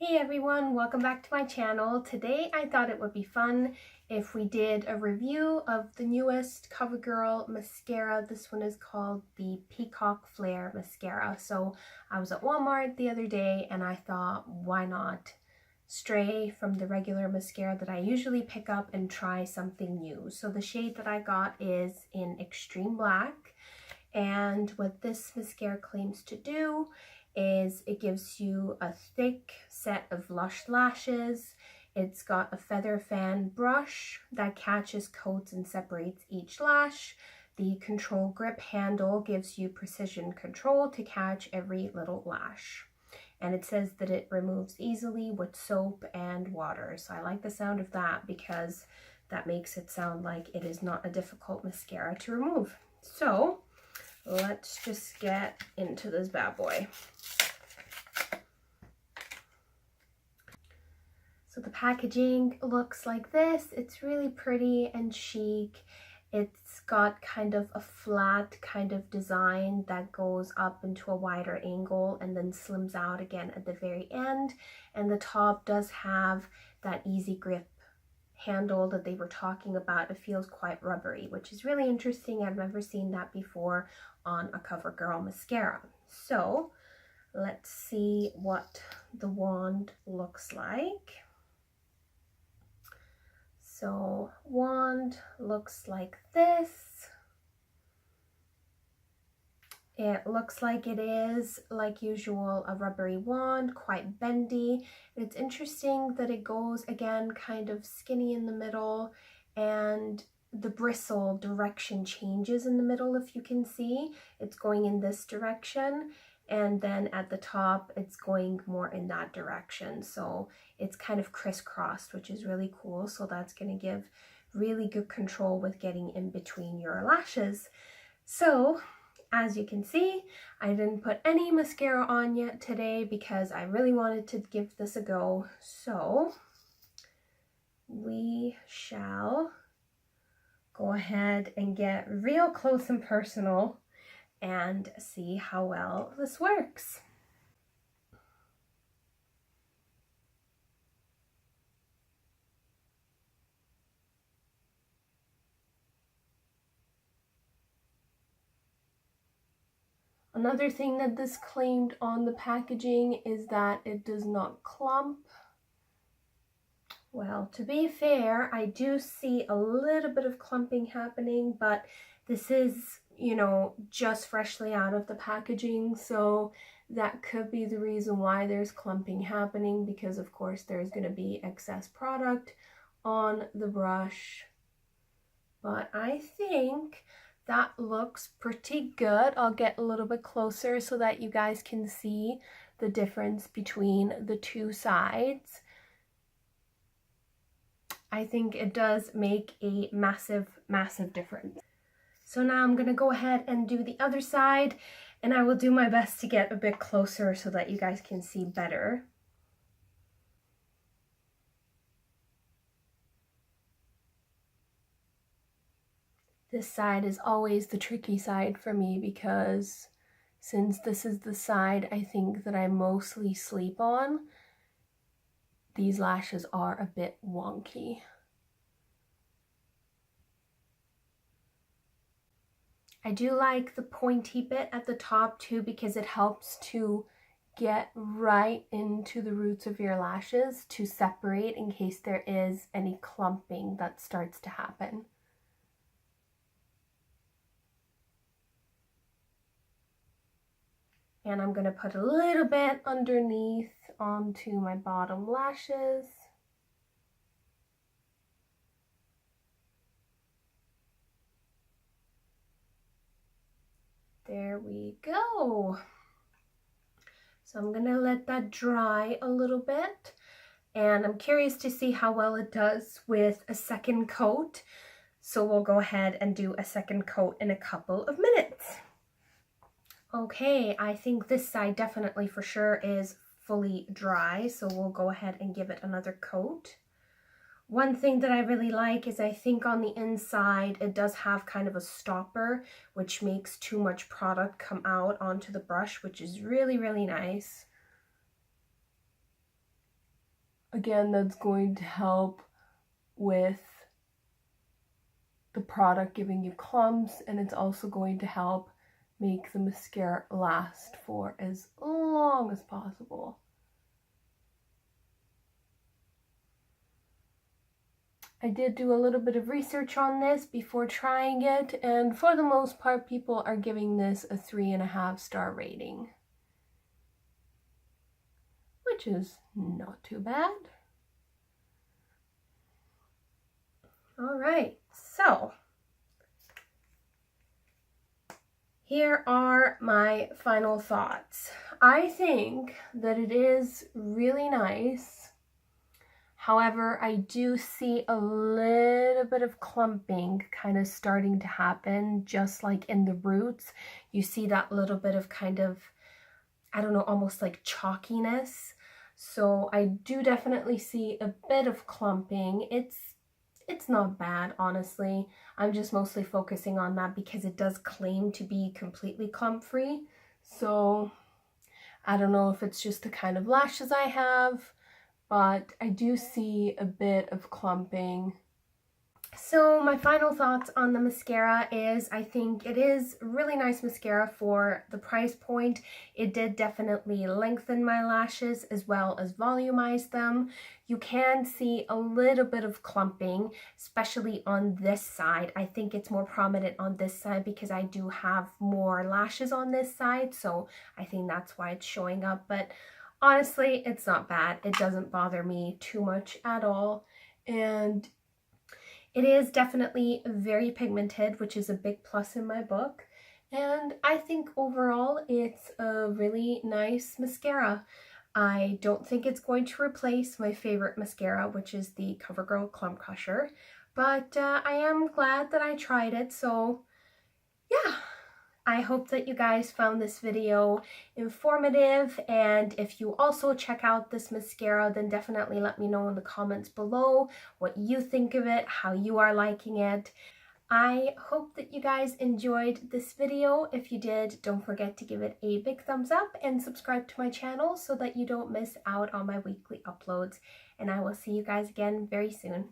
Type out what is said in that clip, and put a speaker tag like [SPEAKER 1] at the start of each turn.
[SPEAKER 1] Hey everyone, welcome back to my channel. Today I thought it would be fun if we did a review of the newest Covergirl mascara. This one is called the Peacock Flare Mascara. So I was at Walmart the other day and I thought, why not stray from the regular mascara that I usually pick up and try something new. So the shade that I got is in Extreme Black, and what this mascara claims to do is it gives you a thick set of lush lashes. It's got a feather fan brush that catches, coats, and separates each lash. The control grip handle gives you precision control to catch every little lash. And it says that it removes easily with soap and water. So I like the sound of that because that makes it sound like it is not a difficult mascara to remove. So let's just get into this bad boy. So the packaging looks like this. It's really pretty and chic. It's got kind of a flat kind of design that goes up into a wider angle and then slims out again at the very end. And the top does have that easy grip handle that they were talking about. It feels quite rubbery, which is really interesting. I've never seen that before on a Covergirl mascara. So let's see what the wand looks like. So wand looks like this. It looks like it is, like usual, a rubbery wand, quite bendy. It's interesting that it goes, again, kind of skinny in the middle, and the bristle direction changes in the middle, if you can see. It's going in this direction, and then at the top, it's going more in that direction. So it's kind of crisscrossed, which is really cool. So that's going to give really good control with getting in between your lashes. So as you can see, I didn't put any mascara on yet today because I really wanted to give this a go. So we shall go ahead and get real close and personal and see how well this works. Another thing that this claimed on the packaging is that it does not clump. Well, to be fair, I do see a little bit of clumping happening, but this is, you know, just freshly out of the packaging, so that could be the reason why there's clumping happening, because of course there's going to be excess product on the brush. But I think that looks pretty good. I'll get a little bit closer so that you guys can see the difference between the two sides. I think it does make a massive, massive difference. So now I'm gonna go ahead and do the other side, and I will do my best to get a bit closer so that you guys can see better. This side is always the tricky side for me because since this is the side I think that I mostly sleep on, these lashes are a bit wonky. I do like the pointy bit at the top too because it helps to get right into the roots of your lashes to separate in case there is any clumping that starts to happen. And I'm going to put a little bit underneath onto my bottom lashes. There we go. So I'm going to let that dry a little bit. And I'm curious to see how well it does with a second coat. So we'll go ahead and do a second coat in a couple of minutes. Okay, I think this side definitely for sure is fully dry, so we'll go ahead and give it another coat. One thing that I really like is I think on the inside it does have kind of a stopper, which makes too much product come out onto the brush, which is really, really nice. Again, that's going to help with the product giving you clumps, and it's also going to help make the mascara last for as long as possible. I did do a little bit of research on this before trying it, and for the most part, people are giving this a 3.5-star rating, which is not too bad. All right, so here are my final thoughts. I think that it is really nice. However, I do see a little bit of clumping kind of starting to happen, just like in the roots. You see that little bit of kind of, I don't know, almost like chalkiness. So I do definitely see a bit of clumping. It's not bad, honestly. I'm just mostly focusing on that because it does claim to be completely clump free. So I don't know if it's just the kind of lashes I have, but I do see a bit of clumping. So my final thoughts on the mascara is I think it is a really nice mascara for the price point. It did definitely lengthen my lashes as well as volumize them. You can see a little bit of clumping, especially on this side. I think it's more prominent on this side because I do have more lashes on this side, so I think that's why it's showing up. But honestly, it's not bad. It doesn't bother me too much at all. And it is definitely very pigmented, which is a big plus in my book. And I think overall it's a really nice mascara. I don't think it's going to replace my favorite mascara, which is the CoverGirl Clump Crusher. But I am glad that I tried it, so yeah. I hope that you guys found this video informative, and if you also check out this mascara, then definitely let me know in the comments below what you think of it, how you are liking it. I hope that you guys enjoyed this video. If you did, don't forget to give it a big thumbs up and subscribe to my channel so that you don't miss out on my weekly uploads. And I will see you guys again very soon.